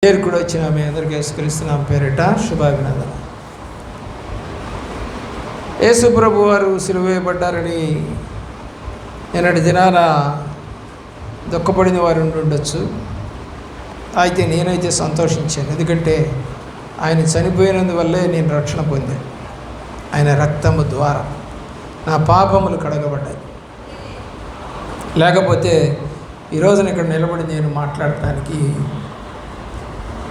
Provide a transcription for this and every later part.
పేరు వచ్చిన మీ అందరికీ యేసుక్రీస్తు పేరిట శుభాభినందన. యేసు ప్రభు వారు సిలువ వేయబడ్డారని నిన్నటి దినాన దుఃఖపడిన వారు ఉండొచ్చు. అయితే నేనైతే సంతోషించాను, ఎందుకంటే ఆయన చనిపోయినందువల్లే నేను రక్షణ పొందాను. ఆయన రక్తము ద్వారా నా పాపములు కడగబడ్డాయి. లేకపోతే ఈరోజున ఇక్కడ నిలబడి నేను మాట్లాడటానికి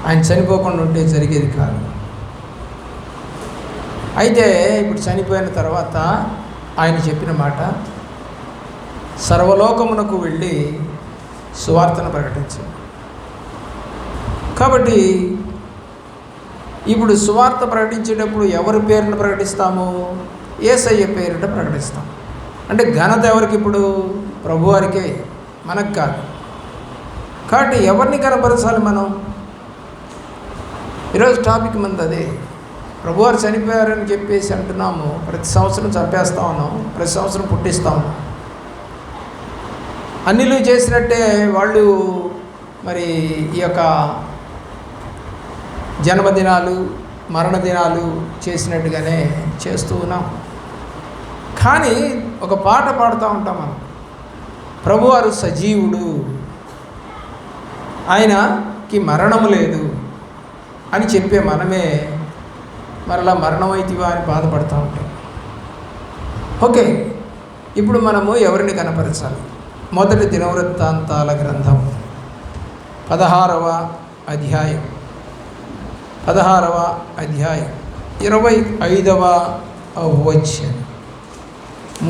ఆయన చనిపోకుండా ఉంటే జరిగేది కాదు. అయితే ఇప్పుడు చనిపోయిన తర్వాత ఆయన చెప్పిన మాట, సర్వలోకమునకు వెళ్ళి సువార్తను ప్రకటించారు. కాబట్టి ఇప్పుడు సువార్త ప్రకటించేటప్పుడు ఎవరి పేరును ప్రకటిస్తాము? యేసయ్య పేరుట ప్రకటిస్తాం. అంటే ఘనత ఎవరికి? ఇప్పుడు ప్రభువారికే, మనకు కాదు. కాబట్టి ఎవరిని కనపరచాలి మనం? ఈరోజు టాపిక్ మంది అదే. ప్రభువారు చనిపోయారని చెప్పేసి అంటున్నాము, ప్రతి సంవత్సరం చంపేస్తా ఉన్నాం, ప్రతి సంవత్సరం పుట్టిస్తా ఉన్నాం. అన్నిలు చేసినట్టే వాళ్ళు మరి ఈ యొక్క జన్మదినాలు మరణదినాలు చేసినట్టుగానే చేస్తూ ఉన్నాం. కానీ ఒక పాట పాడుతూ ఉంటాం మనం, ప్రభువారు సజీవుడు, ఆయనకి మరణము లేదు అని చెప్పే మనమే మరలా మరణమైతివా అని బాధపడుతూ ఉంటాం. ఓకే, ఇప్పుడు మనము ఎవరిని కనపరచాలి? మొదటి దినవృత్తాంతాల గ్రంథం 16వ అధ్యాయం 25వ వచనం.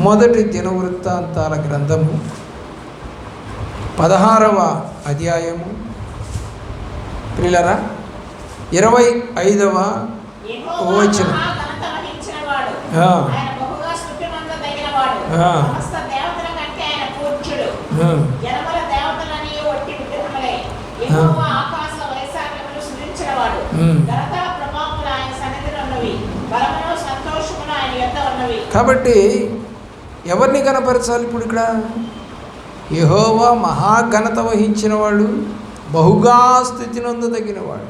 మొదటి దినవృత్తాంతాల గ్రంథము 16వ అధ్యాయము ప్రియులారా 25వ వచనం. కాబట్టి ఎవరిని కనపరచాలి ఇప్పుడు ఇక్కడ? యెహోవా మహాఘనత వహించినవాడు, బహుగా స్థుతి నొందదగినవాడు.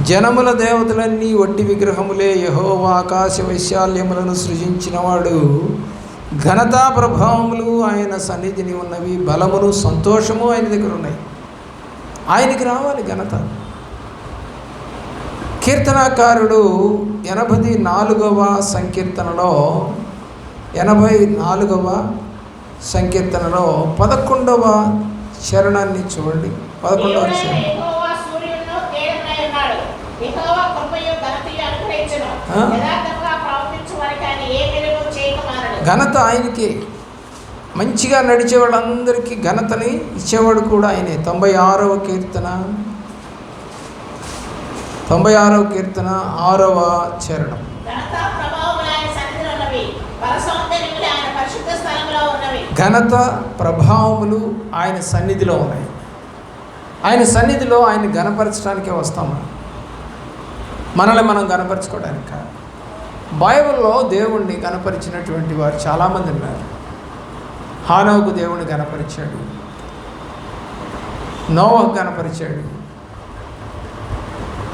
జనముల దేవతలన్నీ వట్టి విగ్రహములే. యెహోవా ఆకాశ వైశాల్యములను సృజించినవాడు. ఘనతా ప్రభావములు ఆయన సన్నిధిని ఉన్నవి. బలమును సంతోషము ఆయన దగ్గర ఉన్నాయి. ఆయనకి రావాలి ఘనత. కీర్తనాకారుడు 84వ సంకీర్తనలో 11వ చరణాన్ని చూడండి. 11వ చరణం. ఘనత ఆయనకి. మంచిగా నడిచే వాళ్ళందరికీ ఘనతని ఇచ్చేవాడు కూడా ఆయనే. 96వ కీర్తన 6వ చరణం. ఘనత ప్రభావములు ఆయన సన్నిధిలో ఉన్నాయి. ఆయన సన్నిధిలో ఆయన గణపరచడానికే వస్తాము, మనల్ని మనం గణపరచుకోవడానికి కాదు. బైబిల్లో దేవుణ్ణి గణపరిచినటువంటి వారు చాలామంది ఉన్నారు. హానోకు దేవుణ్ణి గణపరిచాడు, నోవహు గణపరిచాడు,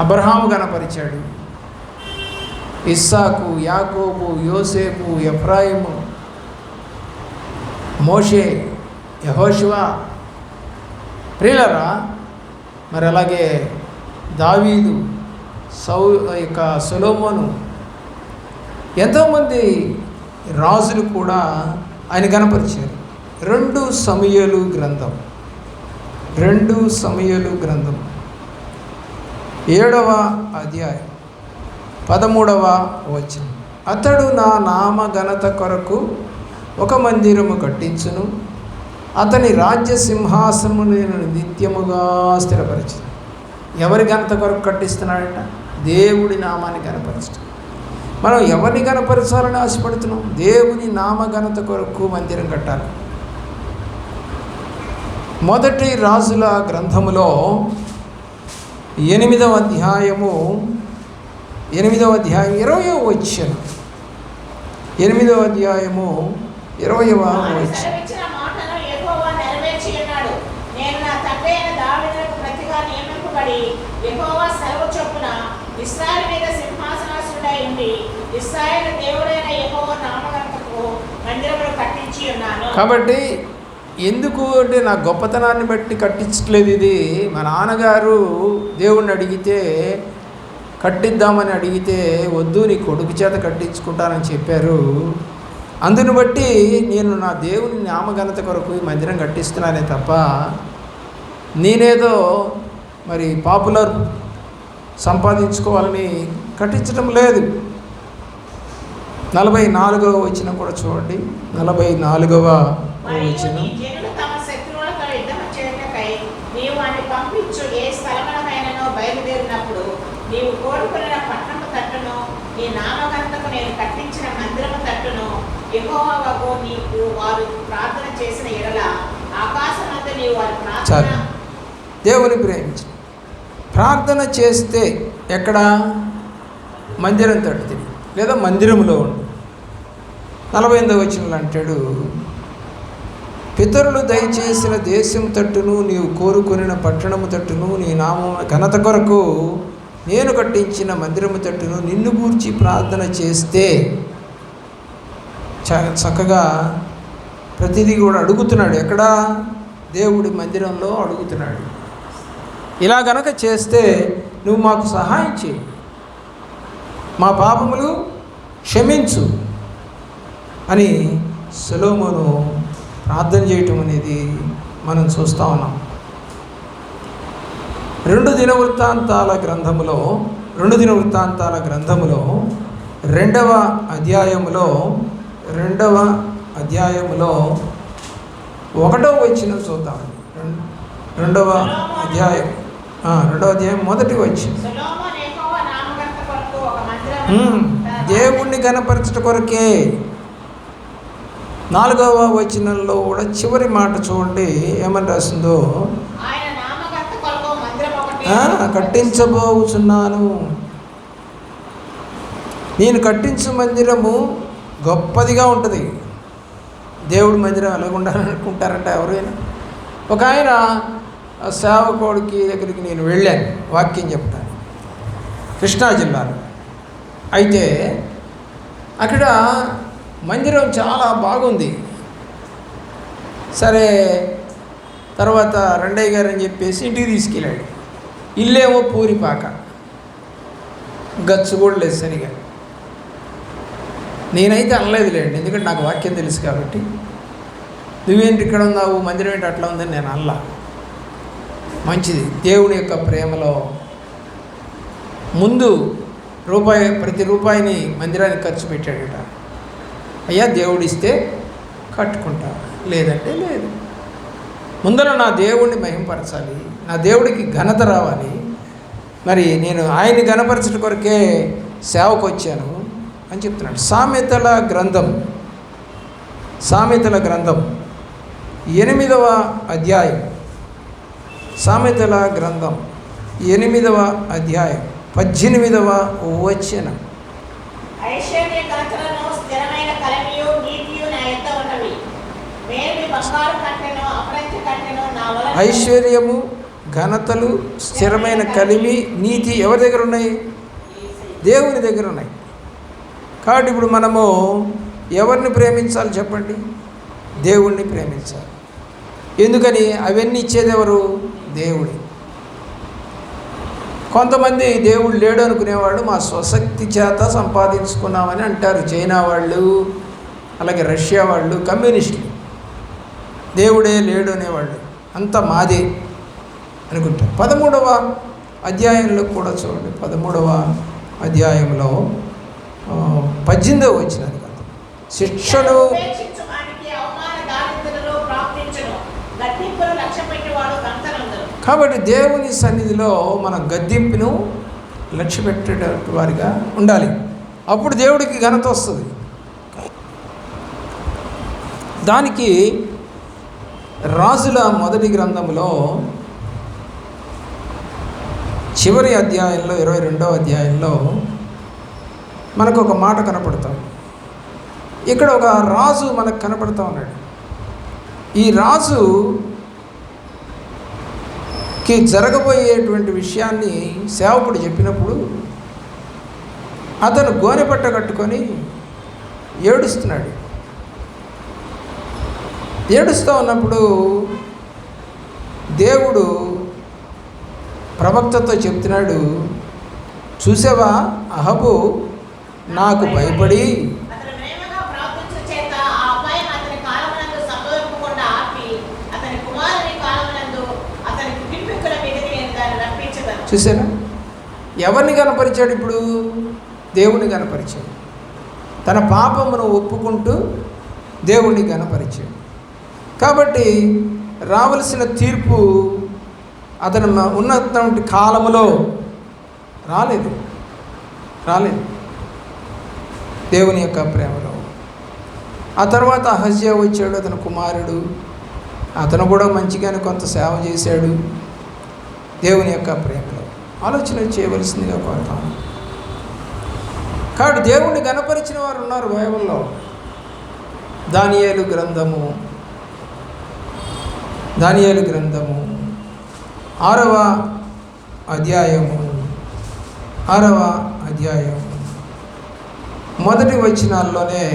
అబ్రహాము గణపరిచాడు, ఇస్సాకు, యాకోబు, యోసేపు, ఎఫ్రాయిము, మోషే, యెహోషువ. ప్రియులారా, మరి అలాగే దావీదు, సొలొమోను, ఎంతోమంది రాజులు కూడా ఆయన గణపరిచారు. 2 సమూయేలు గ్రంథం 7వ అధ్యాయం 13వ వచనం. అతడు నా నామ ఘనత కొరకు ఒక మందిరము కట్టించును, అతని రాజ్య సింహాసనము నేను నిత్యముగా స్థిరపరచును. ఎవరి ఘనత కొరకు కట్టిస్తున్నాడంట? దేవుడి నామాన్ని కనపరచడం. మనం ఎవరిని కనపరచాలని ఆశపడుతున్నాం? దేవుని నామ ఘనత కొరకు మందిరం కట్టాలి. మొదటి రాజుల గ్రంథములో 8వ అధ్యాయము 20వ వచనం. 8వ అధ్యాయము 20వ వచనం. నేను నా తండ్రి అయిన దావీదుకు ఇశ్రాయేలు మీద సింహాసనాసనుడై ఉండి ఇశ్రాయేలు దేవుడైన యెహోవా నామఘనతకు మందిరమును కట్టించి ఉన్నాను. కాబట్టి ఎందుకు అంటే నా గొప్పతనాన్ని బట్టి కట్టించట్లేదు. ఇది మా నాన్నగారు దేవుణ్ణి అడిగితే కట్టిద్దామని అడిగితే వద్దు నీ కొడుకు చేత కట్టించుకుంటానని చెప్పారు. అందుని బట్టి నేను నా దేవుని నామఘనత కొరకు ఈ మందిరం కట్టిస్తున్నానే తప్ప నేనేదో మరి పాపులర్ సంపాదించుకోవాలని కట్టించడం లేదు. 44వ వచనం కూడా చూడండి. 44వ వచనం. జనులు తమ శత్రువులతో యుద్ధం చేయుటకై నీవు వారిని పంపించు. ఏ స్థలమునకైనను బయలుదేరినప్పుడు నీవు కోరుకున్న పట్టణము తట్టును నీ నామఘనతకు నేను కట్టించిన మందిరము తట్టును యెహోవాకు నీకు వారు ప్రార్థన చేసిన ఎడల ఆకాశమందు నీవు వారి ప్రార్థన. దేవుని ప్రేమించి ప్రార్థన చేస్తే ఎక్కడ? మందిరం తట్టుతుంది లేదా మందిరంలో ఉండు. 48వ వచనంలో అంటాడు, పితరులు దయచేసిన దేశం తట్టును నీవు కోరుకొనిన పట్టణము తట్టును నీ నామం ఘనత కొరకు నేను కట్టించిన మందిరము తట్టును నిన్ను గూర్చి ప్రార్థన చేస్తే చక్కగా ప్రతిదీ కూడా అడుగుతున్నాడు. ఎక్కడ? దేవుడి మందిరంలో అడుగుతున్నాడు. ఇలా గనక చేస్తే నువ్వు మాకు సహాయం చేయి, మా పాపములు క్షమించు అని సొలొమోను ప్రార్థన చేయటం అనేది మనం చూస్తూ ఉన్నాం. 2 దినవృత్తాంతాల గ్రంథములో 2వ అధ్యాయములో 1వ వచనం చూద్దాం. 2వ అధ్యాయం 1వ వచనం. దేవుణ్ణి కనపరచట కొరకే. 4వ వచనంలో కూడా చివరి మాట చూడండి ఏమని రాసిందో, కట్టించబోచున్నాను. నేను కట్టించు మందిరము గొప్పదిగా ఉంటుంది. దేవుడి మందిరం ఎలాగుండాలనుకుంటారంట ఎవరైనా. ఒక ఆయన సేవకుడికి దగ్గరికి నేను వెళ్ళాను వాక్యం చెప్తాను, కృష్ణా జిల్లాలో. అయితే అక్కడ మందిరం చాలా బాగుంది. సరే తర్వాత రెండయ్య గారు అని చెప్పేసి ఇంటికి తీసుకెళ్ళాడు. ఇల్లేమో పూరిపాక, గచ్చు కూడా లేదు సరిగా. నేనైతే అనలేదులేండి, ఎందుకంటే నాకు వాక్యం తెలుసు కాబట్టి. నువ్వేంటి ఇక్కడ ఉన్నావు, మందిరం ఏంటి అట్లా ఉందని నేను అనలా. మంచిది. దేవుని యొక్క ప్రేమలో ముందు ప్రతి రూపాయిని మందిరానికి ఖర్చు పెట్టాడట. అయ్యా దేవుడిస్తే కట్టుకుంటా, లేదంటే లేదు. ముందర నా దేవుడిని మహింపరచాలి, నా దేవుడికి ఘనత రావాలి. మరి నేను ఆయన్ని ఘనపరచడం కొరకే సేవకు వచ్చాను అని చెప్తున్నాడు. సామెతల గ్రంథం 8వ అధ్యాయం. సామెతల గ్రంథం 8వ అధ్యాయం 18వ వచనం. ఐశ్వర్యము ఘనతలు స్థిరమైన కలిమి నీతి ఎవరి దగ్గర ఉన్నాయి? దేవుని దగ్గర ఉన్నాయి. కాబట్టి ఇప్పుడు మనము ఎవరిని ప్రేమించాలి చెప్పండి? దేవుణ్ణి ప్రేమించాలి. ఎందుకని? అవన్నీ ఇచ్చేది ఎవరు? దేవుడు. కొంతమంది దేవుడు లేడు అనుకునేవాడు మా స్వశక్తి చేత సంపాదించుకున్నామని అంటారు. చైనా వాళ్ళు, అలాగే రష్యా వాళ్ళు, కమ్యూనిస్టులు. దేవుడే లేడు అనేవాళ్ళు, అంత మాదే అనుకుంటారు. 13వ అధ్యాయంలో కూడా చూడండి. 13వ అధ్యాయంలో 18వ వచనం. శిక్షను కాబట్టి దేవుని సన్నిధిలో మన గద్దింపును లక్ష్య పెట్టేటటువంటి వారిగా ఉండాలి. అప్పుడు దేవుడికి ఘనత వస్తుంది. దానికి రాజుల మొదటి గ్రంథంలో చివరి అధ్యాయంలో 22వ అధ్యాయంలో మనకు ఒక మాట కనపడతాం. ఇక్కడ ఒక రాజు మనకు కనపడతా ఉన్నాడు. ఈ రాజుకి జరగబోయేటువంటి విషయాన్ని సేవకుడు చెప్పినప్పుడు అతను గోనెపట్ట కట్టుకొని ఏడుస్తున్నాడు. ఏడుస్తూ ఉన్నప్పుడు దేవుడు ప్రవక్తతో చెప్తున్నాడు, చూసావా అహబు నాకు భయపడి చూసారా ఎవరిని కనపరిచాడు? ఇప్పుడు దేవుణ్ణి కనపరిచాడు. తన పాపమును ఒప్పుకుంటూ దేవుణ్ణి కనపరిచాడు. కాబట్టి రావలసిన తీర్పు అతను ఉన్నటువంటి కాలములో రాలేదు దేవుని యొక్క ప్రేమలో. ఆ తర్వాత అహజ్యా వచ్చాడు, అతని కుమారుడు. అతను కూడా మంచిగానే కొంత సేవ చేశాడు. దేవుని యొక్క ప్రేమలో ఆలోచన చేయవలసిందిగా కోరుతాను. కాబట్టి దేవుణ్ణి గణపరిచిన వారు ఉన్నారు బైబిల్లో. దానియేలు గ్రంథము 6వ అధ్యాయము మొదటి వచనాల్లోనే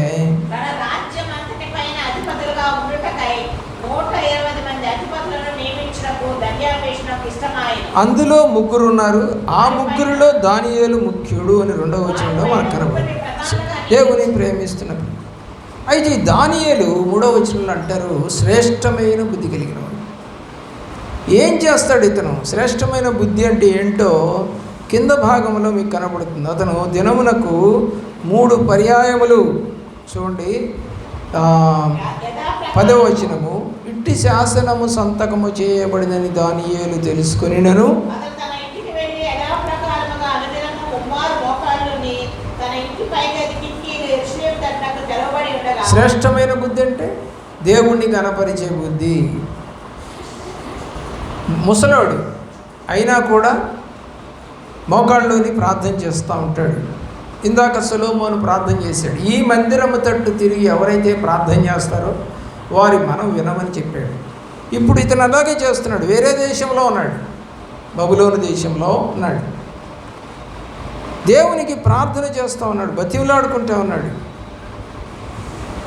అందులో ముగ్గురు ఉన్నారు. ఆ ముగ్గురులో దానియేలు ముఖ్యుడు అని 2వ వచనంలో మనకు కనబడుతుంది. దేవుని ప్రేమిస్తున్నప్పుడు. అయితే ఈ దానియేలు 3వ వచనంలో అంటారు శ్రేష్టమైన బుద్ధి కలిగిన వాడు. ఏం చేస్తాడు ఇతను? శ్రేష్టమైన బుద్ధి అంటే ఏంటో కింద భాగంలో మీకు కనబడుతుంది. అతను దినమునకు 3 పర్యాయములు చూడండి, 10వ వచనము, ఇట్టి శాసనము సంతకము చేయబడినని దానియేలు తెలుసుకొనినను. శ్రేష్టమైన బుద్ధి అంటే దేవుణ్ణి కనపరిచే బుద్ధి. ముసలోడు అయినా కూడా మోకాళ్ళలోని ప్రార్థన చేస్తూ ఉంటాడు. ఇందాక సొలొమోను ప్రార్థన చేశాడు, ఈ మందిరము తట్టు తిరిగి ఎవరైతే ప్రార్థన చేస్తారో వారి మనం వినమని చెప్పాడు. ఇప్పుడు ఇతను అలాగే చేస్తున్నాడు. వేరే దేశంలో ఉన్నాడు, బబులోను దేశంలో ఉన్నాడు. దేవునికి ప్రార్థన చేస్తూ ఉన్నాడు, బతిమలాడుకుంటూ ఉన్నాడు,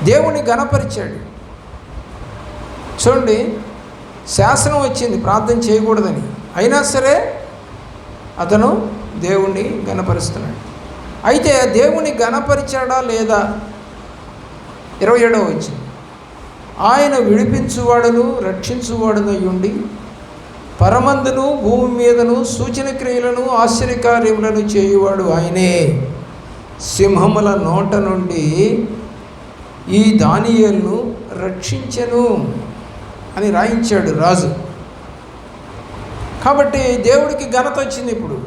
దేవుని గణపరిచాడు. చూడండి, శాసనం వచ్చింది ప్రార్థన చేయకూడదని, అయినా సరే అతను దేవుణ్ణి గణపరుస్తున్నాడు. అయితే దేవుని గణపరిచాడా లేదా? 27వ వచనం, ఆయన విడిపించువాడును రక్షించువాడును అయ్యుండి పరమందును భూమి మీదను సూచన క్రియలను ఆశ్చర్యకార్యములను చేయువాడు ఆయనే. సింహముల నోట నుండి ఈ దానియేలును రక్షించెను అని రాయించాడు రాజు. కాబట్టి దేవుడికి ఘనత వచ్చింది. ఇప్పుడు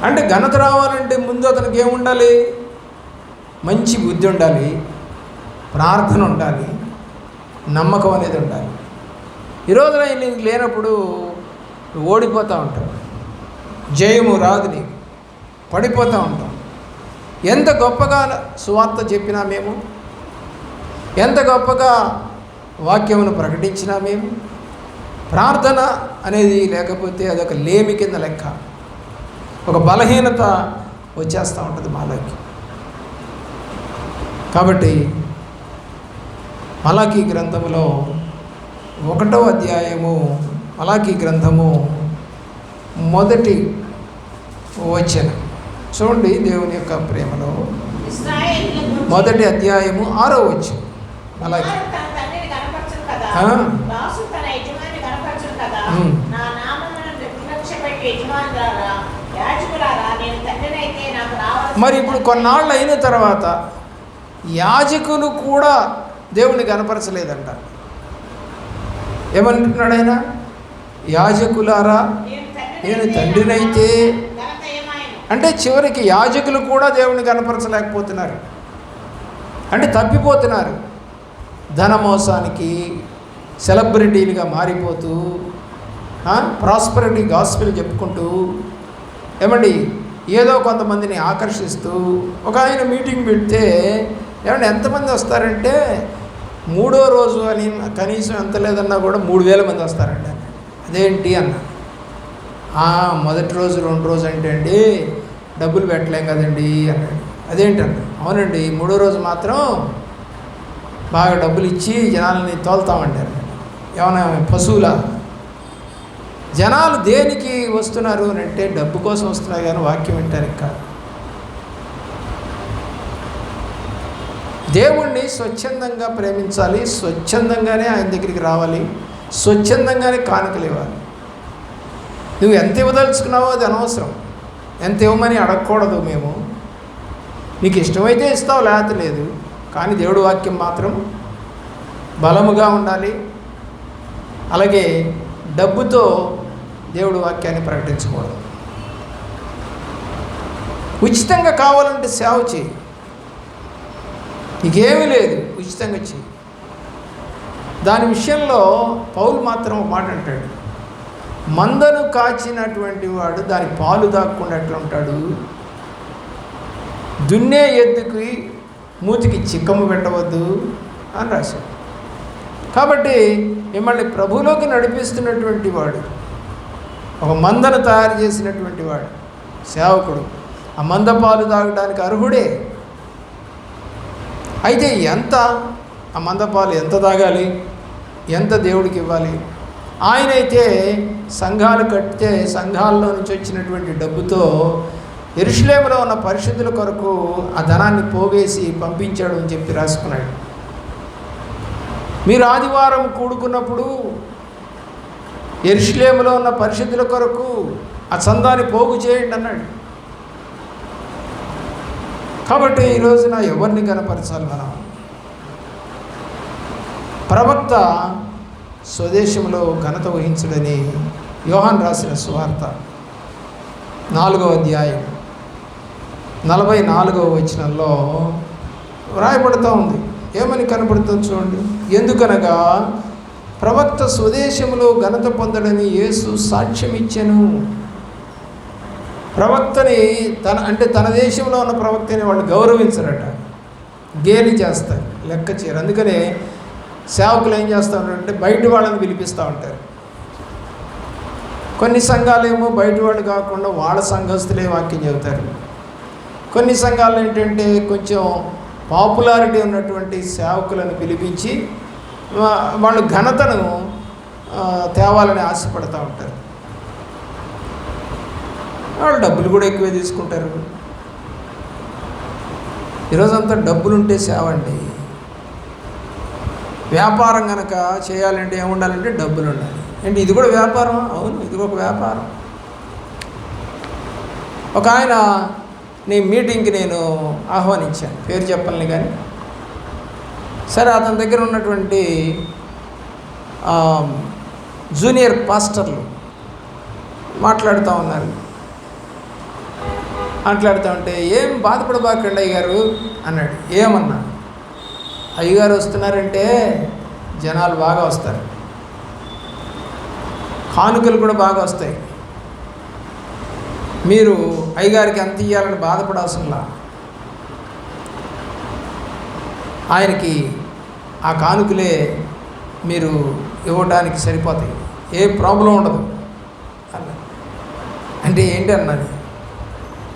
అంటే ఘనత రావాలంటే ముందు అతనికి ఏముండాలి? మంచి బుద్ధి ఉండాలి, ప్రార్థన ఉండాలి, నమ్మకం అనేది ఉండాలి. ఈరోజున నీకు లేనప్పుడు ఓడిపోతూ ఉంటావు, జయము రాదు, నీకు పడిపోతూ ఉంటాం. ఎంత గొప్పగా సువార్త చెప్పినా మేము, ఎంత గొప్పగా వాక్యమును ప్రకటించినా మేము, ప్రార్థన అనేది లేకపోతే అదొక లేమి కింద లెక్క, ఒక బలహీనత వచ్చేస్తూ ఉంటుంది మాలోకి. కాబట్టి మలాకీ గ్రంథములో 1వ అధ్యాయము, మలాకీ గ్రంథము 1వ వచనం చూడండి. దేవుని యొక్క ప్రేమలో 1వ అధ్యాయము 6వ వచనం. మలాకీ మరి ఇప్పుడు కొన్నాళ్ళు అయిన తర్వాత యాజకులు కూడా దేవుణ్ణి కనపరచలేదంట. ఏమంటున్నాడు ఆయన? యాజకులారా నేను తండ్రినైతే, అంటే చివరికి యాజకులు కూడా దేవుణ్ణి కనపరచలేకపోతున్నారు, అంటే తప్పిపోతున్నారు. ధనమోసానికి సెలబ్రిటీలుగా మారిపోతూ ప్రాస్పరిటీ గాస్పెల్ చెప్పుకుంటూ, ఏమండి ఏదో కొంతమందిని ఆకర్షిస్తూ. ఒక ఆయన మీటింగ్ పెడితే ఏమంటే ఎంతమంది వస్తారంటే 3వ రోజు అని కనీసం ఎంత లేదన్నా కూడా 3000 మంది వస్తారండి. అదేంటి అన్న? మొదటి రోజు 2 రోజు అంటే అండి డబ్బులు పెట్టలేం కదండి అన్నాడు. అదేంటన్నా? అవునండి, 3వ రోజు మాత్రం బాగా డబ్బులు ఇచ్చి జనాలని తోలుతామండి అన్నాడు. ఏమన్నా పశువుల? జనాలు దేనికి వస్తున్నారు అని అంటే డబ్బు కోసం వస్తున్నారు కానీ వాక్యం వింటానికి కాదు. దేవుణ్ణి స్వచ్ఛందంగా ప్రేమించాలి, స్వచ్ఛందంగానే ఆయన దగ్గరికి రావాలి, స్వచ్ఛందంగానే కానుకలు ఇవ్వాలి. నువ్వు ఎంత ఇవ్వదలుచుకున్నావో అది అనవసరం. ఎంత ఇవ్వమని అడగకూడదు. మేము నీకు ఇష్టమైతే ఇస్తావు, లేకపోతే లేదు. కానీ దేవుడి వాక్యం మాత్రం బలముగా ఉండాలి. అలాగే డబ్బుతో దేవుడి వాక్యాన్ని ప్రకటించకూడదు. ఉచితంగా కావాలంటే సేవ చేయి, నీకేమీ లేదు, ఉచితంగా చేయి. దాని విషయంలో పౌలు మాత్రం ఒక మాట అంటాడు, మందను కాచినటువంటి వాడు దాని పాలు దాక్కుండా ఎట్లా ఉంటాడు, దున్నే ఎద్దుకి మూతికి చిక్కము పెట్టవద్దు అని రాశాడు. కాబట్టి మిమ్మల్ని ప్రభువులోకి నడిపిస్తున్నటువంటి వాడు, ఒక మందను తయారు చేసినటువంటి వాడు సేవకుడు, ఆ మంద పాలు తాగడానికి అర్హుడే. అయితే ఎంత, ఆ మందపాలు ఎంత తాగాలి, ఎంత దేవుడికి ఇవ్వాలి? ఆయనైతే సంఘాలు కట్టితే సంఘాల్లో నుంచి వచ్చినటువంటి డబ్బుతో యెరూషలేములో ఉన్న పరిశుద్ధుల కొరకు ఆ ధనాన్ని పోగేసి పంపించాడు అని చెప్పి రాసుకున్నాడు. మీరు ఆదివారం కూడుకున్నప్పుడు యెరూషలేములో ఉన్న పరిశుద్ధుల కొరకు ఆ చందాన్ని పోగు చేయండి అన్నాడు. కాబట్టి ఈ రోజున ఎవరిని కనపరచాలి? మనం ప్రవక్త స్వదేశంలో ఘనత వహించడని యోహాను రాసిన సువార్త 4వ అధ్యాయం 44వ వచనంలో వ్రాయబడుతూ ఉంది. ఏమని కనబడుతుంది చూడండి. ఎందుకనగా ప్రవక్త స్వదేశంలో ఘనత పొందడని యేసు సాక్ష్యం ఇచ్చెను. ప్రవక్తని తన దేశంలో ఉన్న ప్రవక్తని వాళ్ళు గౌరవించరట, గేలి చేస్తారు, లెక్క చేయరు. అందుకనే సేవకులు ఏం చేస్తూ ఉంటారంటే బయట వాళ్ళని పిలిపిస్తూ ఉంటారు. కొన్ని సంఘాలేమో బయట వాళ్ళు కాకుండా వాళ్ళ సంఘస్థులే వాక్యం చెబుతారు. కొన్ని సంఘాలు ఏంటంటే కొంచెం పాపులారిటీ ఉన్నటువంటి సేవకులను పిలిపించి వాళ్ళు ఘనతను తేవాలని ఆశపడుతూ ఉంటారు. వాళ్ళు డబ్బులు కూడా ఎక్కువే తీసుకుంటారు. ఈరోజంతా డబ్బులుంటే సేవ అండి. వ్యాపారం కనుక చేయాలంటే ఏముండాలంటే డబ్బులు ఉండాలి. అంటే ఇది కూడా వ్యాపారం? అవును, ఇది ఒక వ్యాపారం. ఒక ఆయన నీ మీటింగ్కి నేను ఆహ్వానించాను, పేరు చెప్పాలని. కానీ సరే, అతని దగ్గర ఉన్నటువంటి జూనియర్ పాస్టర్లు మాట్లాడుతూ ఉన్నారు. మాట్లాడుతూ ఉంటే ఏం బాధపడబాకండి అయ్యగారు అన్నాడు. ఏమన్నా? అయ్యగారు వస్తున్నారంటే జనాలు బాగా వస్తారు, కానుకలు కూడా బాగా వస్తాయి. మీరు అయ్యగారికి అంత ఇవ్వాలని బాధపడాల్సింలా, ఆయనకి ఆ కానుకలే మీరు ఇవ్వడానికి సరిపోతాయి, ఏ ప్రాబ్లం ఉండదు అన్న. అంటే ఏంటి అన్నది,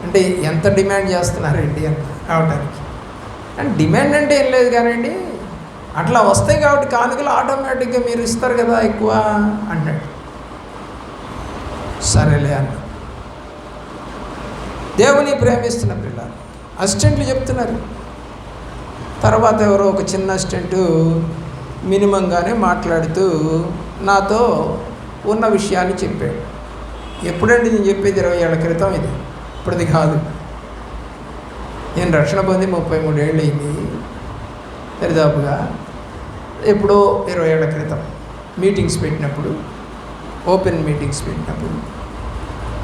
అంటే ఎంత డిమాండ్ చేస్తున్నారండి అన్న రావడానికి. అంటే డిమాండ్ అంటే ఏం లేదు కానండి, అట్లా వస్తాయి కాబట్టి కానుకలు ఆటోమేటిక్గా మీరు ఇస్తారు కదా ఎక్కువ అన్నాడు. సరేలే అన్న. దేవుని ప్రేమిస్తున్న పిల్లలు అసిస్టెంట్లు చెప్తున్నారు. తర్వాత ఎవరో ఒక చిన్న అసిస్టెంటు మినిమంగానే మాట్లాడుతూ నాతో ఉన్న విషయాన్ని చెప్పాడు. ఎప్పుడండి నేను చెప్పేది? 20 ఏళ్ల క్రితం. ఇది ఇప్పుడుది కాదు. నేను రక్షణ పొంది 33 ఏళ్ళు అయింది దరిదాపుగా. ఎప్పుడో 20 ఏళ్ల క్రితం మీటింగ్స్ పెట్టినప్పుడు, ఓపెన్ మీటింగ్స్ పెట్టినప్పుడు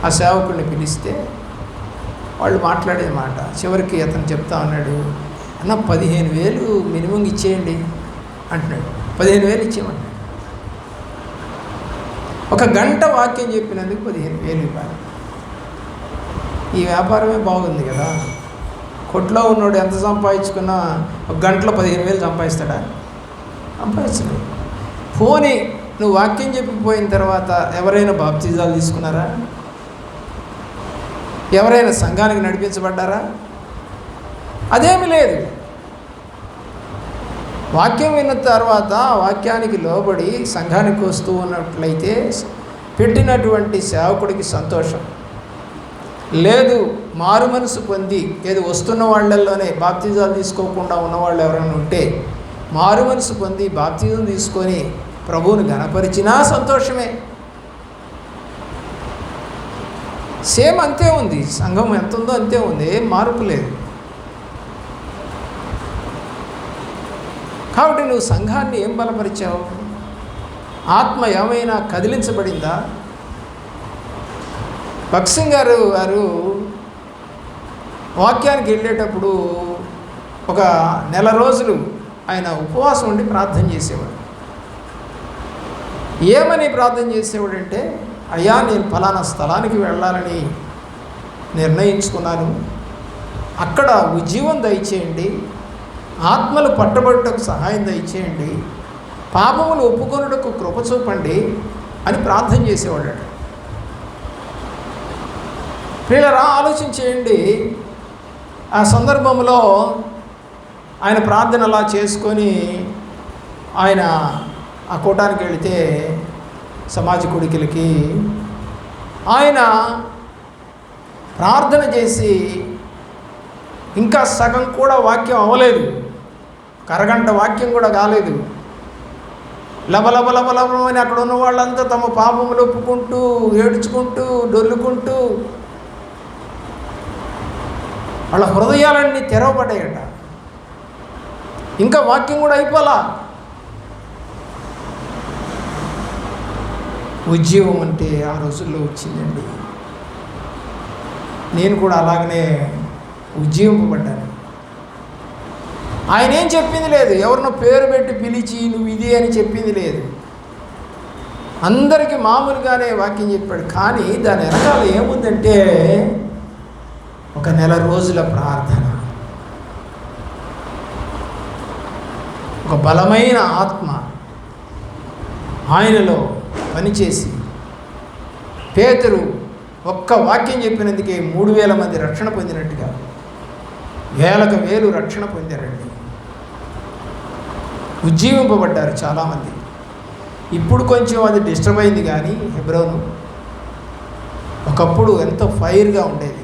ఆ సేవకుడిని పిలిస్తే వాళ్ళు మాట్లాడేది మాట. చివరికి అతను చెప్తా ఉన్నాడు, అన్న 15,000 మినిమం ఇచ్చేయండి అంటున్నాడు. 15,000 ఇచ్చేయమంటాడు. ఒక గంట వాక్యం చెప్పినందుకు 15,000 ఇవ్వాలి. ఈ వ్యాపారమే బాగుంది కదా. కొట్లో ఉన్నోడు ఎంత సంపాదించుకున్నా ఒక గంటలో 15,000 సంపాదిస్తాడా? సంపాదించడు. పోనీ నువ్వు వాక్యం చెప్పిపోయిన తర్వాత ఎవరైనా బాప్తిజాలు తీసుకున్నారా? ఎవరైనా సంఘానికి నడిపించబడ్డారా? అదేమీ లేదు. వాక్యం విన్న తర్వాత వాక్యానికి లోబడి సంఘానికి వస్తూ ఉన్నట్లయితే పెట్టినటువంటి సేవకుడికి సంతోషం. లేదు, మారు మనసు పొంది ఏది వస్తున్న వాళ్ళల్లోనే బాప్తిజాలు తీసుకోకుండా ఉన్నవాళ్ళు ఎవరైనా ఉంటే మారు మనసు పొంది బాప్తిజం తీసుకొని ప్రభువుని ఘనపరిచినా సంతోషమే. సేమ్ అంతే ఉంది, సంఘం ఎంత ఉందో అంతే ఉంది, ఏం మార్పు లేదు. కాబట్టి నువ్వు సంఘాన్ని ఏం బలపరిచావు? ఆత్మ ఏమైనా కదిలించబడిందా? భక్సింగ్ గారు వాక్యానికి వెళ్ళేటప్పుడు ఒక నెల రోజులు ఆయన ఉపవాసం ఉండి ప్రార్థన చేసేవాడు. ఏమని ప్రార్థన చేసేవాడంటే, అయ్యా నేను ఫలానా స్థలానికి వెళ్ళాలని నిర్ణయించుకున్నాను, అక్కడ ఉజ్జీవం దయచేయండి, ఆత్మలు పట్టబడుటకు సహాయం దయచేయండి, పాపములు ఒప్పుకొనుటకు కృప చూపండి అని ప్రార్థన చేసేవాడట. ప్రియులారా, ఆలోచించేయండి. ఆ సందర్భంలో ఆయన ప్రార్థన అలా చేసుకొని ఆయన ఆ కూటానికి వెళితే సమాజ కొడుకులకి ఆయన ప్రార్థన చేసి ఇంకా సగం కూడా వాక్యం అవ్వలేదు, అరగంట వాక్యం కూడా కాలేదు. లబలబలబలబని అక్కడ ఉన్న వాళ్ళంతా తమ పాపములు ఒప్పుకుంటూ ఏడ్చుకుంటూ డొల్లుకుంటూ వాళ్ళ హృదయాలన్నీ తెరవబడ్డాయట. ఇంకా వాక్యం కూడా అయిపోలా. ఉజ్జీవం అంటే ఆ రోజుల్లో వచ్చిందండి. నేను కూడా అలాగనే ఉజ్జీవింపబడ్డాను. ఆయన ఏం చెప్పింది లేదు, ఎవరినో పేరు పెట్టి పిలిచి నువ్వు ఇది అని చెప్పింది లేదు. అందరికీ మామూలుగానే వాక్యం చెప్పాడు. కానీ దాని వెనకాల ఏముందంటే ఒక నెల రోజుల ప్రార్థన, ఒక బలమైన ఆత్మ ఆయనలో పనిచేసి పేతురు ఒక్క వాక్యం చెప్పినందుకే 3,000 మంది రక్షణ పొందినట్టుగా వేలకు వేలు రక్షణ పొందారండి. ఉజ్జీవింపబడ్డారు చాలామంది. ఇప్పుడు కొంచెం అది డిస్టర్బ్ అయింది, కానీ హెబ్రోను ఒకప్పుడు ఎంతో ఫైర్గా ఉండేది.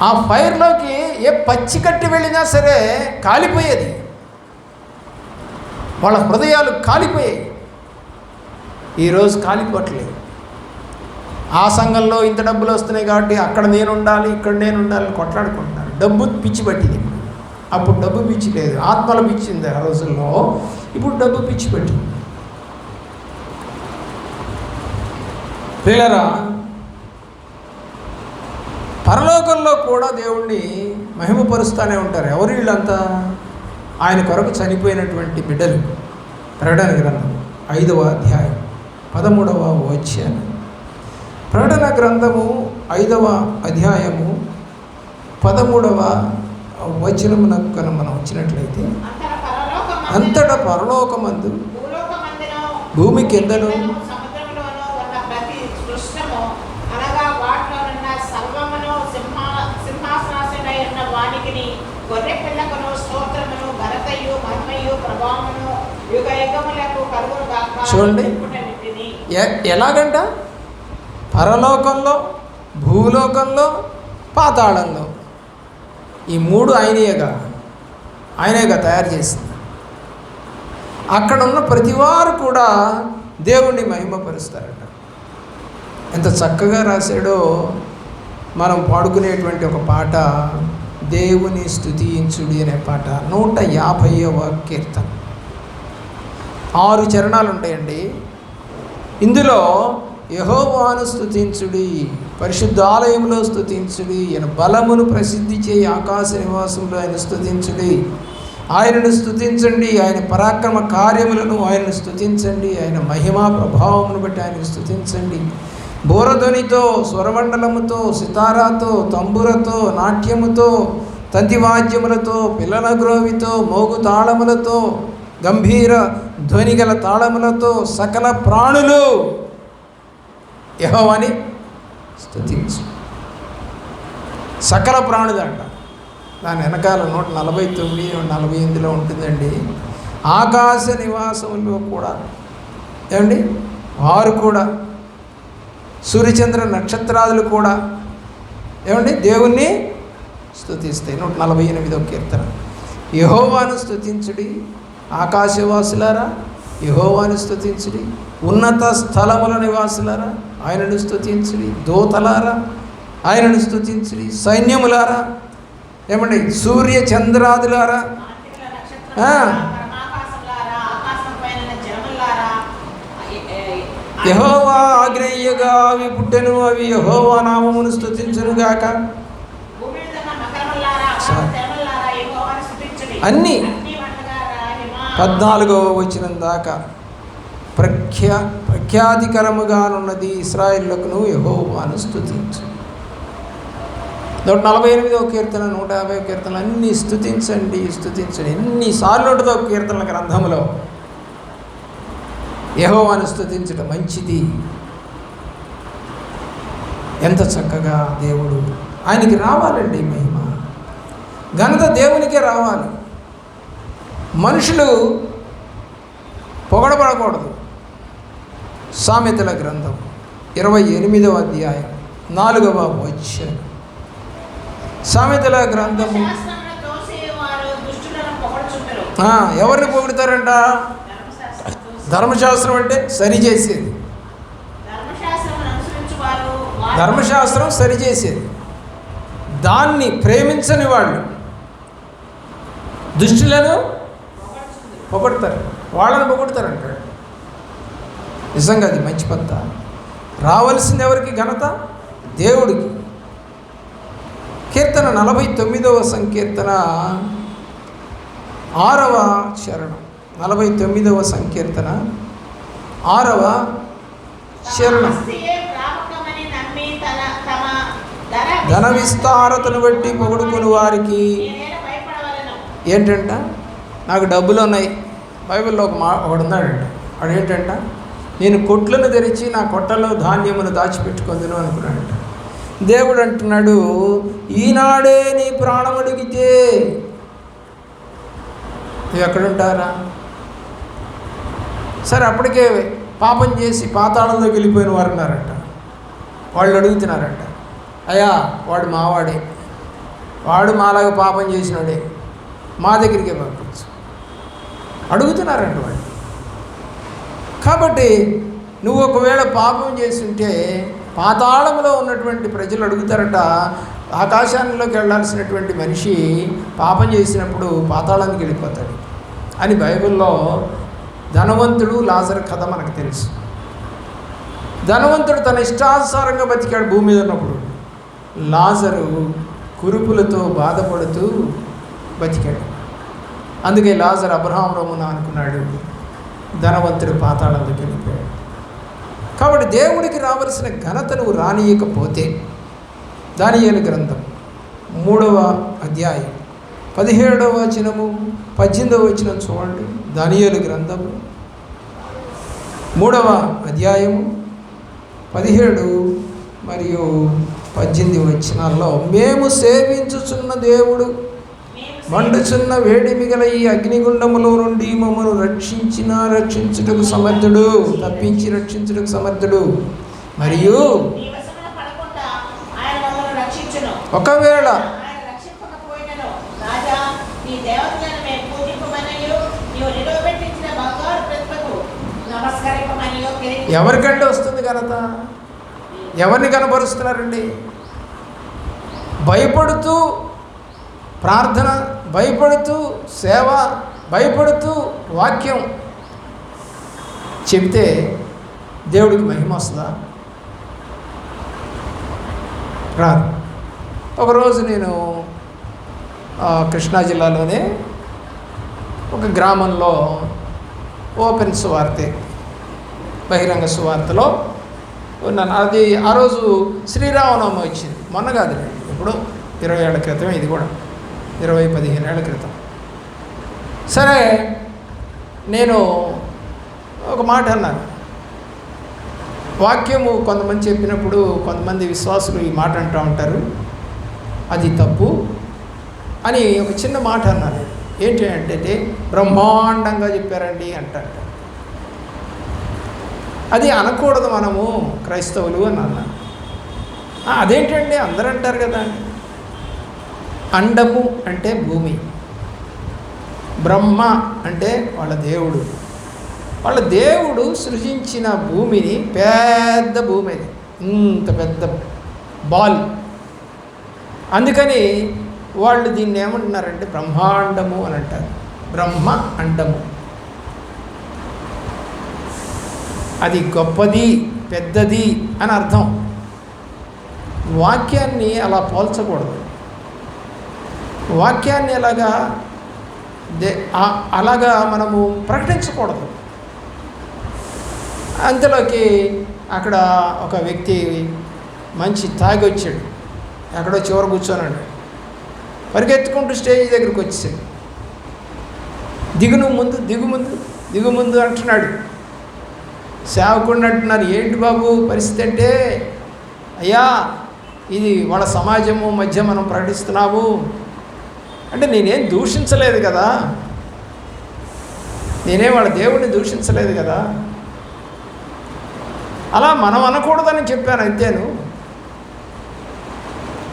ఆ ఫైర్లోకి ఏ పచ్చి కట్టి వెళ్ళినా సరే కాలిపోయేది, వాళ్ళ హృదయాలు కాలిపోయాయి. ఈరోజు కాలిపోవట్లేదు. ఆ సంఘంలో ఇంత డబ్బులు వస్తున్నాయి కాబట్టి అక్కడ నేను ఉండాలి, ఇక్కడ నేను ఉండాలి కొట్లాడుకుంటున్నారు. డబ్బు పిచ్చి పట్టింది. అప్పుడు డబ్బు పిచ్చి లేదు, ఆత్మల పిచ్చింది ఆ రోజుల్లో. ఇప్పుడు డబ్బు పిచ్చి పట్టింది. ప్రియులారా, పరలోకంలో కూడా దేవుణ్ణి మహిమపరుస్తూనే ఉంటారు. ఎవరు వీళ్ళంతా? ఆయన కొరకు చనిపోయినటువంటి బిడ్డలు. ప్రకటన గ్రంథం 5వ అధ్యాయం 13వ వచనం. ప్రకటన గ్రంథము 5వ అధ్యాయము 13వ వచనమునకు మనం వచ్చినట్లయితే, అంతటా పరలోకమందు భూమి కిందను చూడండి ఎలాగంట, పరలోకంలో, భూలోకంలో, పాతాళంలో, ఈ 3 ఆయనేగా తయారు చేసింది. అక్కడ ఉన్న ప్రతివారు కూడా దేవుణ్ణి మహిమపరుస్తారట. ఎంత చక్కగా రాశాడో. మనం పాడుకునేటువంటి ఒక పాట, దేవుని స్తుతించుడి అనే పాట, 150వ కీర్తన. 6 చరణాలు ఉంటాయండి. ఇందులో యెహోవాను స్తుతించుడి, పరిశుద్ధాలయంలో స్తుతించుడి, ఆయన బలమును ప్రసిద్ధి చేయి ఆకాశ నివాసంలో ఆయన స్తుతించుడి, ఆయనను స్తుతించండి, ఆయన పరాక్రమ కార్యములను ఆయనను స్తుతించండి, ఆయన మహిమా ప్రభావమును బట్టి ఆయనను స్తుతించండి. బోరధ్వనితో, స్వరమండలముతో, సితారాతో, తంబురతో, నాట్యముతో, తంతివాద్యములతో, పిల్లల గ్రోవితో, మోగు తాళములతో, గంభీర ధ్వనిగల తాళములతో సకల ప్రాణులు యెహోవాని స్తుతించు. సకల ప్రాణులంట. దాని వెనకాల 149, 148లో ఉంటుందండి. ఆకాశ నివాసంలో కూడా ఏమండి వారు కూడా, సూర్యచంద్ర నక్షత్రాదులు కూడా ఏమండి దేవుణ్ణి స్తుతిస్తాయి. 148వ కీర్తన. యెహోవాను స్తుతించుడి ఆకాశవాసులారా, యెహోవాను స్తుతించుడి. ఉన్నత స్థలముల నివాసులారా ఆయనను స్తుతించుడి. దూతలారా ఆయనను స్తుతించుడి. సైన్యములారా ఏమండి సూర్య చంద్రాదులారా, యెహోవా ఆజ్ఞయ్యగా అవి పుట్టెను, అవి యెహోవా నామమును స్తుతించును గాక. అన్నీ 14వ వచనం దాకా ప్రఖ్యాతికరముగానున్నది ఇశ్రాయేలుకును యెహోవాను స్తుతించు. 148వ కీర్తన, 150వ కీర్తన అన్నీ స్తుతించండి స్తుతించండి. ఎన్నిసార్లు ఉంటుందో కీర్తనల గ్రంథంలో యెహోవాను స్తుతించడం మంచిది. ఎంత చక్కగా దేవుడు, ఆయనకి రావాలండి మహిమ, ఘనత దేవునికే రావాలి. మనుషులు పొగడబడకూడదు. సామెతల గ్రంథం 28వ అధ్యాయం 4వ వచనం. సామెతల గ్రంథము ఎవరిని పొగుడుతారంట? ధర్మశాస్త్రం అంటే సరిచేసేది. ధర్మశాస్త్రం సరిచేసేది. దాన్ని ప్రేమించని వాళ్ళు దుష్టులను పొగడతారు, వాళ్ళని పొగడతారంటాడు. నిజంగా అది మంచి పంత. రావాల్సింది ఎవరికి ఘనత? దేవుడికి. కీర్తన 49వ సంకీర్తన 6వ చరణం. 49వ సంకీర్తన 6వ చరణం. ధన విస్తారతను బట్టి పొగుడుకుని వారికి ఏంటంట? నాకు డబ్బులు ఉన్నాయి. బైబిల్లో ఒకడు ఉన్నాడంట. వాడు ఏంటంట? నేను కొట్లను తెరిచి నా కొట్టలో ధాన్యమును దాచిపెట్టుకుందును అనుకున్నాడంట. దేవుడు అంటున్నాడు, ఈనాడే నీ ప్రాణం అడిగితే నువ్వు ఎక్కడుంటారా? సరే, అప్పటికే పాపం చేసి పాతాళంలోకి వెళ్ళిపోయిన వారు ఉన్నారంట. వాళ్ళు అడుగుతున్నారంట, అయ్యా వాడు మావాడే, వాడు మాలాగా పాపం చేసినాడే, మా దగ్గరికే పంపించు అడుగుతున్నారంట వాళ్ళు. కాబట్టి నువ్వు ఒకవేళ పాపం చేస్తుంటే పాతాళంలో ఉన్నటువంటి ప్రజలు అడుగుతారట, ఆకాశానికి వెళ్ళాల్సినటువంటి మనిషి పాపం చేసినప్పుడు పాతాళానికి వెళ్ళిపోతాడు అని బైబిల్లో ధనవంతుడు లాజరు కథ మనకు తెలుసు. ధనవంతుడు తన ఇష్టానుసారంగా బతికాడు భూమి మీద ఉన్నప్పుడు. లాజరు కురుపులతో బాధపడుతూ బతికాడు. అందుకే లాజరు అబ్రహామును అనుకున్నాడు, ధనవంతుడు పాతాళంలోకి వెళ్ళిపోయాడు. కాబట్టి దేవుడికి రావలసిన ఘనత నువ్వు రానియకపోతే, దానియేలు గ్రంథం 3వ అధ్యాయం 17వ వచనము 18వ వచనం చూడండి. దానియేలు గ్రంథము 3వ అధ్యాయము 17 మరియు 18 వచనాల్లో, మేము సేవించుచున్న దేవుడు మండుచున్న వేడిమి గల ఈ అగ్నిగుండములో నుండి మమ్మను రక్షించుటకు సమర్థుడు, తప్పించి రక్షించుటకు సమర్థుడు. మరియు ఒకవేళ ఎవరికంటే వస్తుంది ఘనత? ఎవరిని కనబరుస్తున్నారండి? భయపడుతూ ప్రార్థన, భయపడుతూ సేవ, భయపడుతూ వాక్యం చెప్తే దేవుడికి మహిమ వస్తుందా? రాదు. ఒకరోజు నేను కృష్ణా జిల్లాలోనే ఒక గ్రామంలో ఓపెన్ సువార్తే, బహిరంగ సువార్తలో ఉన్నాను. అది ఆ రోజు శ్రీరామనవమి వచ్చింది. మొన్న కాదు, ఎప్పుడో 20 ఏళ్ల క్రితం. ఇది కూడా 15 ఏళ్ల క్రితం. సరే, నేను ఒక మాట అన్నాను, వాక్యము కొంతమంది చెప్పినప్పుడు కొంతమంది విశ్వాసులు ఈ మాట అంటూ ఉంటారు, అది తప్పు అని ఒక చిన్న మాట అన్నారు. ఏంటి అంటే బ్రహ్మాండంగా చెప్పారండి అంటారు. అది అనకూడదు మనము క్రైస్తవులు అని అన్నారు. అదేంటండి అందరూ అంటారు కదా అని. అండము అంటే భూమి, బ్రహ్మ అంటే వాళ్ళ దేవుడు. వాళ్ళ దేవుడు సృజించిన భూమిని, పెద్ద భూమి, ఇంత పెద్ద బాల్. అందుకని వాళ్ళు దీన్ని ఏమంటున్నారంటే బ్రహ్మాండము అని అంటారు. బ్రహ్మ అండము, అది గొప్పది, పెద్దది అని అర్థం. వాక్యాన్ని అలా పోల్చకూడదు. వాక్యాన్ని అలాగా మనము ప్రకటించకూడదు. అంతలోకి అక్కడ ఒక వ్యక్తి మంచి తాగి వచ్చాడు, ఎక్కడో చివర కూర్చోనాడు, పరిగెత్తుకుంటూ స్టేజ్ దగ్గరికి వచ్చాడు. దిగు ముందు అంటున్నాడు. సేవకుడిని అంటున్నారు, ఏంటి బాబు పరిస్థితి అంటే, అయ్యా ఇది వాళ్ళ సమాజము మధ్య మనం ప్రకటిస్తున్నాము అంటే, నేనేం దూషించలేదు కదా, నేనేం వాళ్ళ దేవుడిని దూషించలేదు కదా, అలా మనం అనకూడదని చెప్పాను అంతేను,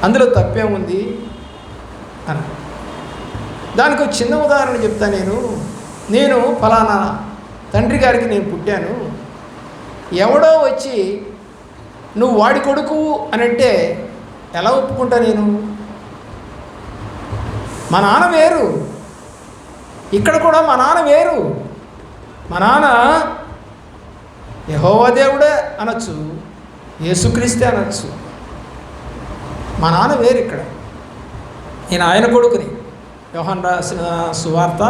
అందులో తప్పేముంది అని. దానికి ఒక చిన్న ఉదాహరణ చెప్తా. నేను ఫలానా తండ్రి గారికి నేను పుట్టాను, ఎవడో వచ్చి నువ్వు వాడి కొడుకు అని అంటే ఎలా ఒప్పుకుంటా నేను? మా నాన్న వేరు, ఇక్కడ కూడా మా నాన్న వేరు. మా నాన్న యెహోవా దేవుడే అనొచ్చు, యేసుక్రీస్తే అనొచ్చు. మా నాన్న వేరు. ఇక్కడ నేను ఆయన కొడుకుని. యోహాను రాసిన సువార్త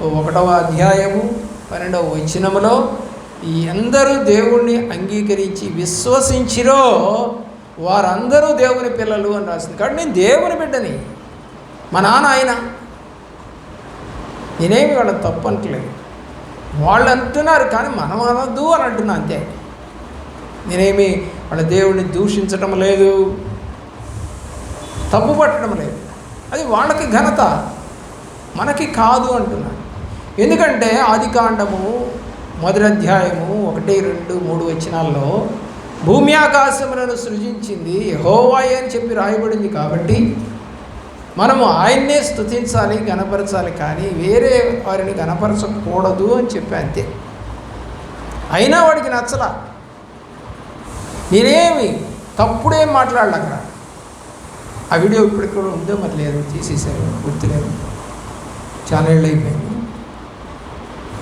1వ అధ్యాయము 12వ వచనములో ఈ అందరూ దేవుణ్ణి అంగీకరించి విశ్వసించిరో వారందరూ దేవుని పిల్లలు అని రాసింది. కాబట్టి నేను దేవుని బిడ్డని, మా నాన్న ఆయన. నేనేమి వాళ్ళని తప్పు అంటలేదు, వాళ్ళు అంటున్నారు కానీ మనం అనొద్దు అని అంటున్నా అంతే. నేనేమి వాళ్ళ దేవుడిని దూషించడం లేదు, తప్పు పట్టడం లేదు. అది వాళ్ళకి ఘనత, మనకి కాదు అంటున్నాను. ఎందుకంటే ఆదికాండము 1వ అధ్యాయము 1, 2, 3 వచనాల్లో భూమి ఆకాశములను సృజించింది యెహోవాయే అని చెప్పి రాయబడింది. కాబట్టి మనము ఆయన్నే స్తుతించాలి, గణపరచాలి, కానీ వేరే వారిని గణపరచకూడదు అని చెప్పి అంతే. అయినా వాడికి నచ్చలా. నేనేమి తప్పుడేం మాట్లాడాలి అక్కడ. ఆ వీడియో ఇప్పటికి కూడా ఉందో మరి లేదు, తీసేసారు, గుర్తులేదు, చాలా ఏళ్ళు అయిపోయింది.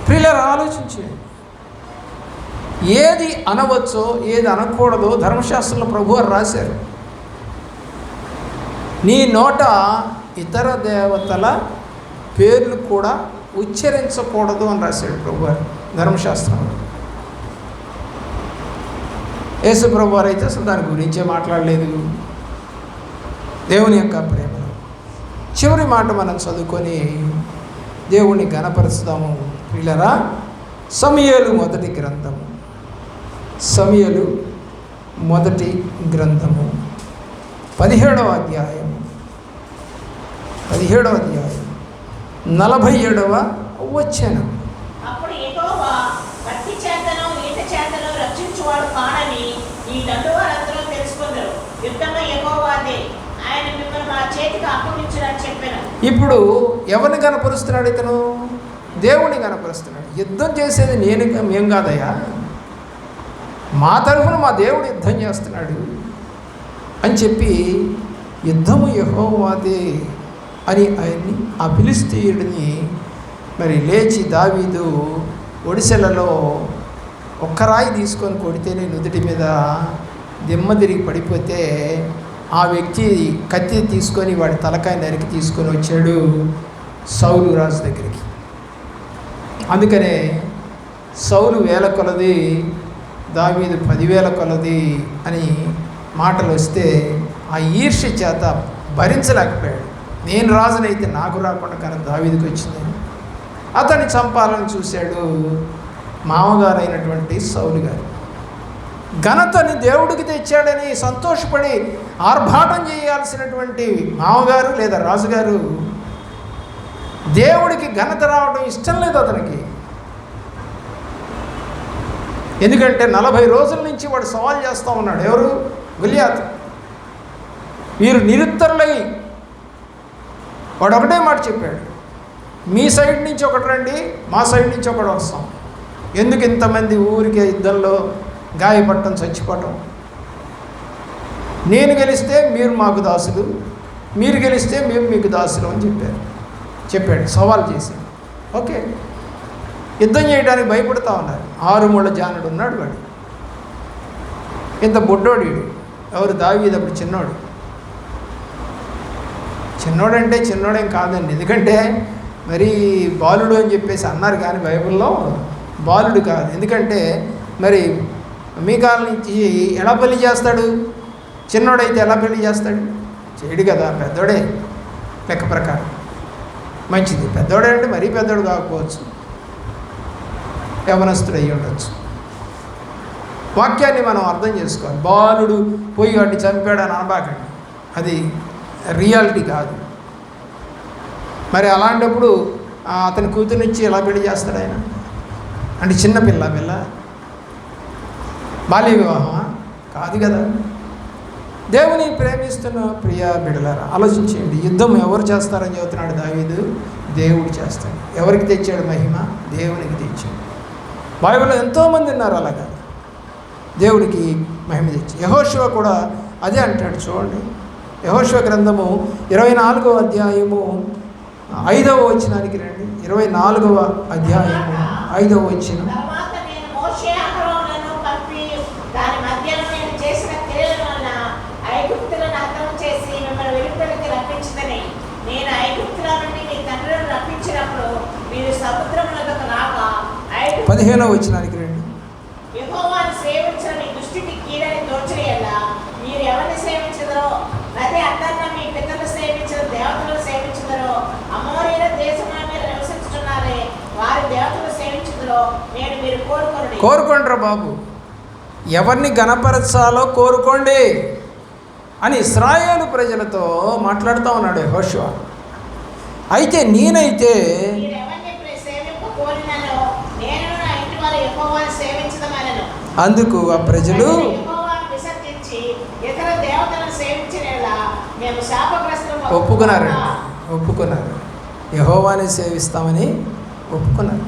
ప్రియులారా ఆలోచించండి, ఏది అనవచ్చో ఏది అనకూడదో ధర్మశాస్త్రంలో ప్రభువారు రాశారు. నీ నోట ఇతర దేవతల పేర్లు కూడా ఉచ్చరించకూడదు అని రాశాడు ప్రభువారు ధర్మశాస్త్రంలో. యేసు ప్రభువారు అయితే అసలు దాని గురించే మాట్లాడలేదు. దేవుని యొక్క ప్రేమలో చివరి మాట మనం చదువుకొని దేవుణ్ణి ఘనపరుస్తాము. ప్రియులారా, సమూయేలు మొదటి గ్రంథము 17వ అధ్యాయం 47వ వచనం. అప్పుడు యెహోవా భక్తి చేతను ఈట చేతను రక్షించువాడు కాడని ఈ దండువారందరూ తెలుసుకుందరు. యుద్ధము యెహోవాదే, ఆయన మిమ్మల్ని మా చేతికి అప్పగించునని చెప్పాను. ఇప్పుడు ఎవరిని కనపరుస్తున్నాడు? ఇతను దేవుణ్ణి కనపరుస్తున్నాడు. యుద్ధం చేసేది మేము కాదయ్యా, మా తరఫున మా దేవుడు యుద్ధం చేస్తున్నాడు అని చెప్పి యుద్ధము యెహోవాదే అని ఆయన్ని ఆ ఫిలిష్తీయుడిని మరి లేచి దావీదు ఒడిసెలలో ఒక్క రాయి తీసుకొని కొడితేనే నుదుటి మీద దిమ్మ తిరిగి పడిపోతే ఆ వ్యక్తి కత్తి తీసుకొని వాడి తలకాయ నరికి తీసుకొని వచ్చాడు సౌలు రాజు దగ్గరికి. అందుకనే సౌలు 1000 కొలది, దావీదు 10,000 కొలది అని మాటలు వస్తే ఆ ఈర్ష్య చేత భరించలేకపోయాడు. నేను రాజునైతే నాకు రాకుండా కానీ దావీదుకి వచ్చిందని అతన్ని చంపాలని చూశాడు మామగారు అయినటువంటి సౌలు గారు. ఘనతని దేవుడికి తెచ్చాడని సంతోషపడి ఆర్భాటం చేయాల్సినటువంటి మామగారు లేదా రాజుగారు దేవుడికి ఘనత రావడం ఇష్టం లేదు అతనికి. ఎందుకంటే 40 రోజుల నుంచి వాడు సవాల్ చేస్తూ ఉన్నాడు. ఎవరు? గొలియాతు. వీరు నిరుత్తరులై వాడు ఒకటే మాట చెప్పాడు, మీ సైడ్ నుంచి ఒకటి రండి, మా సైడ్ నుంచి ఒకటి వస్తాం. ఎందుకు ఇంతమంది ఊరికే యుద్ధంలో గాయపడటం, చచ్చిపోవటం? నేను గెలిస్తే మీరు మాకు దాసులు, మీరు గెలిస్తే మేము మీకు దాసులు అని చెప్పాడు సవాల్ చేసి. ఓకే, యుద్ధం చేయడానికి భయపడుతూ ఉన్నారు. 6 ముళ్ళ జానుడు ఉన్నాడు వాడు. ఇంత బుడ్డోడు. ఎవరు? దావీదు. అప్పుడు చిన్నోడంటే చిన్నోడేం కాదండి, ఎందుకంటే మరి బాలుడు అని చెప్పేసి అన్నారు, కానీ బైబిల్లో బాలుడు కాదు. ఎందుకంటే మరి మీకాల నుంచి ఎలా పెళ్లి చేస్తాడు? చిన్నోడైతే ఎలా పెళ్లి చేస్తాడు? చేయడు కదా, పెద్దోడే లెక్క ప్రకారం. మంచిది, పెద్దోడే అంటే మరీ పెద్దోడు కాకపోవచ్చు, యవనస్తుడు అయ్యి ఉండొచ్చు. వాక్యాన్ని మనం అర్థం చేసుకోవాలి. బాలుడు పోయి వాడిని చంపాడని అనబాకండి, అది రియాలిటీ కాదు. మరి అలాంటప్పుడు అతని కూతురునిచ్చి ఎలా పెళ్లి చేస్తాడు ఆయన? అంటే చిన్న పిల్ల బాల్య వివాహమా? కాదు కదా. దేవుని ప్రేమిస్తున్న ప్రియ బిడ్డలారా, ఆలోచించేయండి. యుద్ధం ఎవరు చేస్తారని చెబుతున్నాడు దావీదు? దేవుడు చేస్తాడు. ఎవరికి తెచ్చాడు మహిమ? దేవునికి తెచ్చాడు. బైబిల్లో ఎంతోమంది ఉన్నారు అలాగా దేవుడికి మహిమ తెచ్చి. యెహోషువ కూడా అదే అంటాడు. చూడండి, యెహోషువ గ్రంథము 24వ అధ్యాయము 5వ వచనానికి రండి. 24వ అధ్యాయము 5వ వచనం. మీరు సముద్రమునకు రాగా 15వ వచనానికి రండి. యెహోవాను సేవించిన మీ దృష్టికి కీడని తోచరేలా మీరు ఎవరిని సేవించదరో, అదే అందరిని మీ పితరులు సేవించిన దేవతలను సేవించదరో, అమోరీల దేశంలో మీరు నివసించుతున్నారే వారి దేవతలు సేవించదరో నేను మీరు కోరుకోండిరా బాబు, ఎవరిని గణపరచాలో కోరుకోండి అని ఇశ్రాయేలు ప్రజలతో మాట్లాడుతూ ఉన్నాడు యెహోషువ. అయితే నేనైతే అందుకు ఆ ప్రజలు ఒప్పుకున్నారు. యెహోవాని సేవిస్తామని ఒప్పుకున్నారు.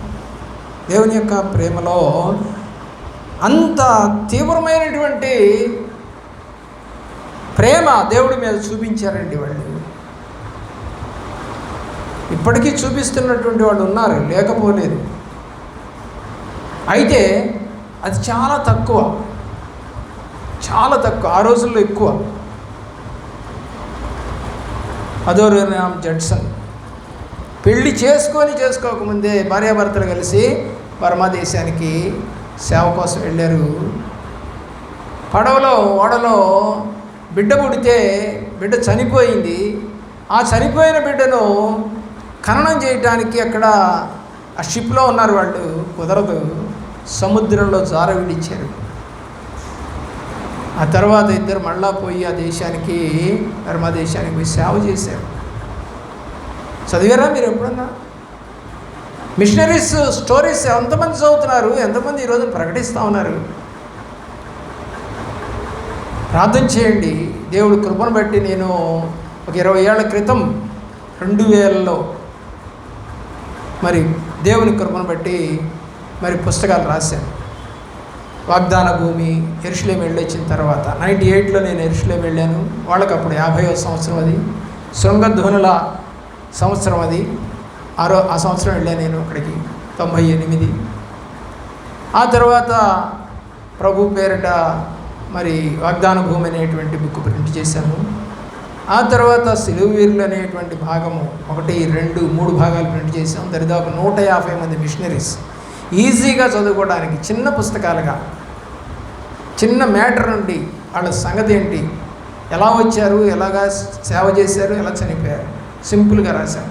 దేవుని యొక్క ప్రేమలో అంత తీవ్రమైనటువంటి ప్రేమ దేవుడి మీద చూపించారండి వాళ్ళు. ఇప్పటికీ చూపిస్తున్నటువంటి వాళ్ళు ఉన్నారు, లేకపోలేదు. అయితే అది చాలా తక్కువ. ఆ రోజుల్లో ఎక్కువ. అదోనియామ్ జడ్సన్ పెళ్లి చేసుకోకముందే భార్యాభర్తలు కలిసి బర్మా దేశానికి సేవ కోసం వెళ్ళారు. ఓడలో బిడ్డ పుడితే బిడ్డ చనిపోయింది. ఆ చనిపోయిన బిడ్డను ఖననం చేయటానికి అక్కడ ఆ షిప్లో ఉన్నారు వాళ్ళు. కుదరదు, సముద్రంలో జార విడిచారు. ఆ తర్వాత ఇద్దరు మళ్ళా పోయి ఆ దేశానికి, బర్మా దేశానికి పోయి సేవ చేశారు. చదివారా మీరు ఎప్పుడన్నా? మిషనరీస్ స్టోరీస్ ఎంతమంది చదువుతున్నారు? ఎంతమంది ఈరోజు ప్రకటిస్తూ ఉన్నారు? ప్రార్థన చేయండి. దేవుడు కృపను బట్టి నేను ఒక 20 ఏళ్ల క్రితం 2000లో మరి దేవుని కృపను బట్టి మరి పుస్తకాలు రాశాను. వాగ్దాన భూమి, యెరూషలేము వెళ్ళొచ్చిన తర్వాత 98లో నేను యెరూషలేము వెళ్ళాను. వాళ్ళకి అప్పుడు 50వ సంవత్సరం, అది శృంగధ్వనుల సంవత్సరం. అది ఆ సంవత్సరం వెళ్ళాను నేను అక్కడికి, 98. ఆ తర్వాత ప్రభు పేరిట మరి వాగ్దాన భూమి అనేటువంటి బుక్ ప్రింట్ చేశాను. ఆ తర్వాత సిలువ వీరులు అనేటువంటి భాగము 1, 2, 3 భాగాలు ప్రింట్ చేసాం. దరిదాపు 150 మంది మిషనరీస్ ఈజీగా చదువుకోవడానికి, చిన్న పుస్తకాలుగా, చిన్న మ్యాటర్ నుండి వాళ్ళ సంగతి ఏంటి, ఎలా వచ్చారు, ఎలాగా సేవ చేశారు, ఎలా చనిపోయారు, సింపుల్గా రాశాం.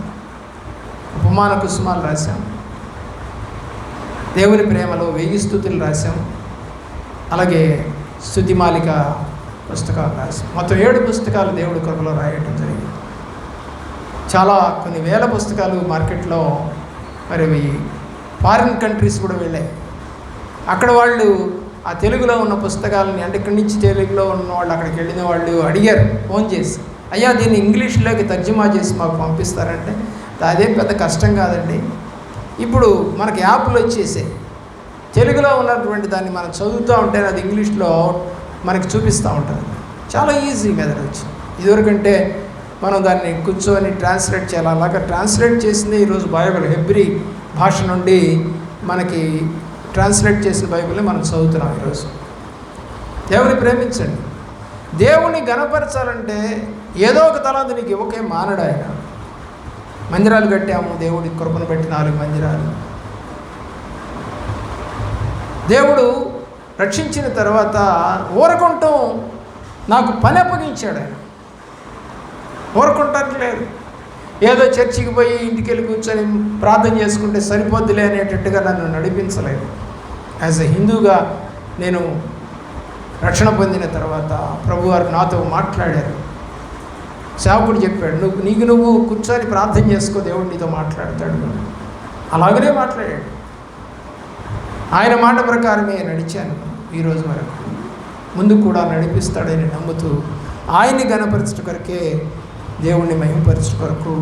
ఉపమాన కుసుమాలు రాశాం. దేవుని ప్రేమలో 1000 స్తుతులు రాశాం. అలాగే స్తుతిమాలిక పుస్తకాలు రాసి మొత్తం 7 పుస్తకాలు దేవుడి కృపలో రాయటం జరిగింది. చాలా కొన్ని వేల పుస్తకాలు మార్కెట్లో మరి ఫారిన్ కంట్రీస్ కూడా వెళ్ళాయి. అక్కడ వాళ్ళు ఆ తెలుగులో ఉన్న పుస్తకాలని, అంటే ఇక్కడి నుంచి తెలుగులో ఉన్న వాళ్ళు అక్కడికి వెళ్ళిన వాళ్ళు అడిగారు ఫోన్ చేసి, అయ్యా దీన్ని ఇంగ్లీష్లోకి తర్జుమా చేసి మాకు పంపిస్తారంటే, అదేం పెద్ద కష్టం కాదండి, ఇప్పుడు మనకి యాప్లు వచ్చేసాయి, తెలుగులో ఉన్నటువంటి దాన్ని మనం చదువుతూ ఉంటే అది ఇంగ్లీష్లో మనకి చూపిస్తూ ఉంటుంది. చాలా ఈజీ మెథడ్ వచ్చింది. ఇదివరకంటే మనం దాన్ని కూర్చొని ట్రాన్స్లేట్ చేయాలి. అలాగా ట్రాన్స్లేట్ చేసింది ఈరోజు బైబిల్, హెబ్రీ భాష నుండి మనకి ట్రాన్స్లేట్ చేసిన బైబిల్ని మనం చదువుతున్నాం ఈరోజు. దేవుని ప్రేమించండి. దేవుని గణపరచాలంటే ఏదో ఒక తలాంతి నీకు ఇవ్వకే మానడు ఆయన. మందిరాలు కట్టాము, దేవుడి కృపను బట్టి 4 మందిరాలు. దేవుడు రక్షించిన తర్వాత ఊరకుంటాం నాకు పని అప్పగించాడు ఆయన. ఊరకుంటానికి లేదు. ఏదో చర్చికి పోయి ఇంటికి వెళ్ళి కూర్చొని ప్రార్థన చేసుకుంటే సరిపోద్దులే అనేటట్టుగా నన్ను నడిపించలేదు. యాజ్ ఎ హిందూగా నేను రక్షణ పొందిన తర్వాత ప్రభువారు నాతో మాట్లాడారు. సేవకుడు చెప్పాడు, నువ్వు కూర్చొని ప్రార్థన చేసుకో, దేవుడు నీతో మాట్లాడతాడు. అలాగనే మాట్లాడాడు. ఆయన మాట ప్రకారమే నడిచాను ఈరోజు వరకు. ముందు కూడా నడిపిస్తాడని నమ్ముతూ ఆయన్ని గణపరచడం కొరకే, దేవుణ్ణి మహిమపరచడం కొరకు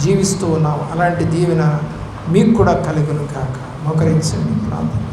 జీవిస్తూ ఉన్నాం. అలాంటి దీవెన మీకు కూడా కలుగును కాక. మోకరించండి, ప్రార్థన.